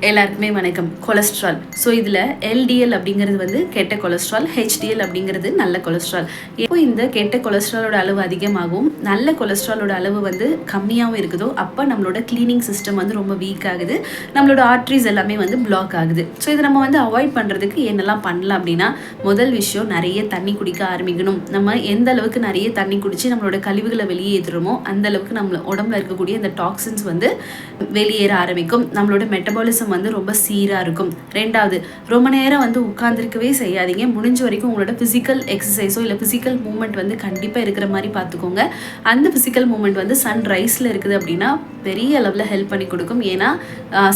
எல்லாருக்குமே வணக்கம். Cholesterol. So இதில் எல்டிஎல் அப்படிங்கிறது வந்து கெட்ட கொலஸ்ட்ரால், ஹெச்டிஎல் அப்படிங்கிறது நல்ல கொலஸ்ட்ரால். எப்போ இந்த கெட்ட கொலஸ்ட்ராலோட அளவு அதிகமாகும், நல்ல கொலஸ்ட்ராலோட அளவு வந்து கம்மியாகவும் இருக்குதோ அப்போ நம்மளோட கிளீனிங் சிஸ்டம் வந்து ரொம்ப வீக் ஆகுது, நம்மளோட ஆர்ட்ரிஸ் எல்லாமே வந்து பிளாக் ஆகுது. ஸோ இதை நம்ம வந்து அவாய்ட் பண்ணுறதுக்கு என்னெல்லாம் பண்ணலாம் அப்படின்னா, முதல் விஷயம் நிறைய தண்ணி குடிக்க ஆரம்பிக்கணும். நம்ம எந்த அளவுக்கு நிறைய தண்ணி குடித்து நம்மளோட கழிவுகளை வெளியேற்றுறோமோ அந்த அளவுக்கு நம்ம உடம்புல இருக்கக்கூடிய இந்த டாக்ஸின்ஸ் வந்து வெளியேற ஆரம்பிக்கும். நம்மளோட மெட்டபாலிசம் வந்து ரொம்ப சீராக இருக்கும். ரெண்டாவது, ரொம்ப நேரம் வந்து உட்கார்ந்துருக்கவே செய்யாதீங்க. முடிஞ்ச வரைக்கும் உங்களோட ஃபிசிக்கல் எக்ஸசைஸோ இல்லை ஃபிசிக்கல் மூவ்மெண்ட் வந்து கண்டிப்பாக இருக்கிற மாதிரி பார்த்துக்கோங்க. அந்த ஃபிசிக்கல் மூவ்மெண்ட் வந்து சன்ரைஸில் இருக்குது அப்படின்னா பெரிய அளவில் ஹெல்ப் பண்ணி கொடுக்கும். ஏன்னா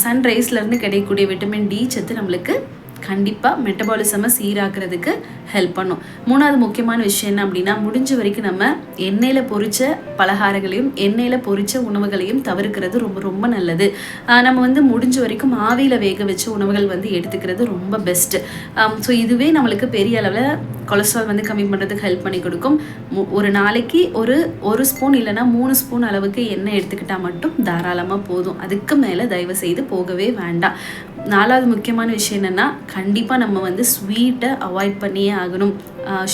சன்ரைஸ்லேருந்து கிடைக்கக்கூடிய விட்டமின் டி சத்து நம்மளுக்கு கண்டிப்பாக மெட்டபாலிசமை சீராக்கிறதுக்கு ஹெல்ப் பண்ணும். மூணாவது முக்கியமான விஷயம் என்ன அப்படின்னா, முடிஞ்ச வரைக்கும் நம்ம எண்ணெயில் பொரிச்ச பலகாரங்களையும் எண்ணெயில் பொரிச்ச உணவுகளையும் தவிர்க்கிறது ரொம்ப ரொம்ப நல்லது. நம்ம வந்து முடிஞ்ச வரைக்கும் ஆவியில் வேக வச்ச உணவுகள் வந்து எடுத்துக்கிறது ரொம்ப பெஸ்ட்டு. ஸோ இதுவே நம்மளுக்கு பெரிய அளவில் கொலஸ்ட்ரால் வந்து கம்மி பண்ணுறதுக்கு ஹெல்ப் பண்ணி கொடுக்கும். ஒரு நாளைக்கு ஒரு ஸ்பூன் இல்லைனா 3 ஸ்பூன் அளவுக்கு எண்ணெய் எடுத்துக்கிட்டால் மட்டும் தாராளமாக போதும். அதுக்கு மேலே தயவு செய்து போகவே வேண்டாம். நாலாவது முக்கியமான விஷயம் என்னென்னா, கண்டிப்பாக நம்ம வந்து ஸ்வீட்டை அவாய்ட் பண்ணியே ஆகணும்.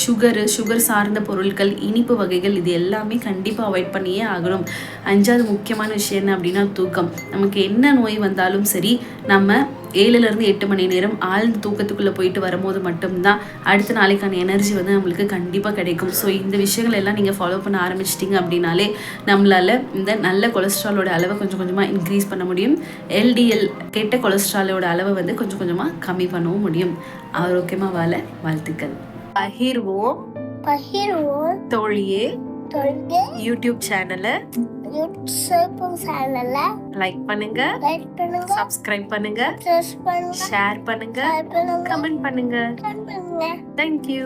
சுகர் சார்ந்த பொருட்கள், இனிப்பு வகைகள், இது எல்லாமே கண்டிப்பாக அவாய்ட் பண்ணியே ஆகணும். அஞ்சாவது முக்கியமான விஷயம் என்ன அப்படின்னா தூக்கம். நமக்கு என்ன நோய் வந்தாலும் சரி, நம்ம 7லேருந்து 8 மணி நேரம் ஆழ்ந்த தூக்கத்துக்குள்ளே போயிட்டு வரும்போது மட்டும்தான் அடுத்த நாளைக்கான எனர்ஜி வந்து நம்மளுக்கு கண்டிப்பாக கிடைக்கும். ஸோ இந்த விஷயங்கள் எல்லாம் நீங்கள் ஃபாலோ பண்ண ஆரம்பிச்சிட்டிங்க அப்படின்னாலே நம்மளால் இந்த நல்ல கொலஸ்ட்ராலோட அளவை கொஞ்சம் கொஞ்சமாக இன்க்ரீஸ் பண்ண முடியும். எல்டிஎல் கெட்ட கொலஸ்ட்ராலோட அளவை வந்து கொஞ்சம் கொஞ்சமாக கம்மி பண்ணவும் முடியும். ஆரோக்கியமாக வாழ வாழ்த்துக்கள். பகிர்வோம் தோழியே யூடியூப் சேனலை லைக் பண்ணுங்க, சப்ஸ்கிரைப் பண்ணுங்க, ஷேர் பண்ணுங்க, கமெண்ட் பண்ணுங்க. தேங்க்யூ.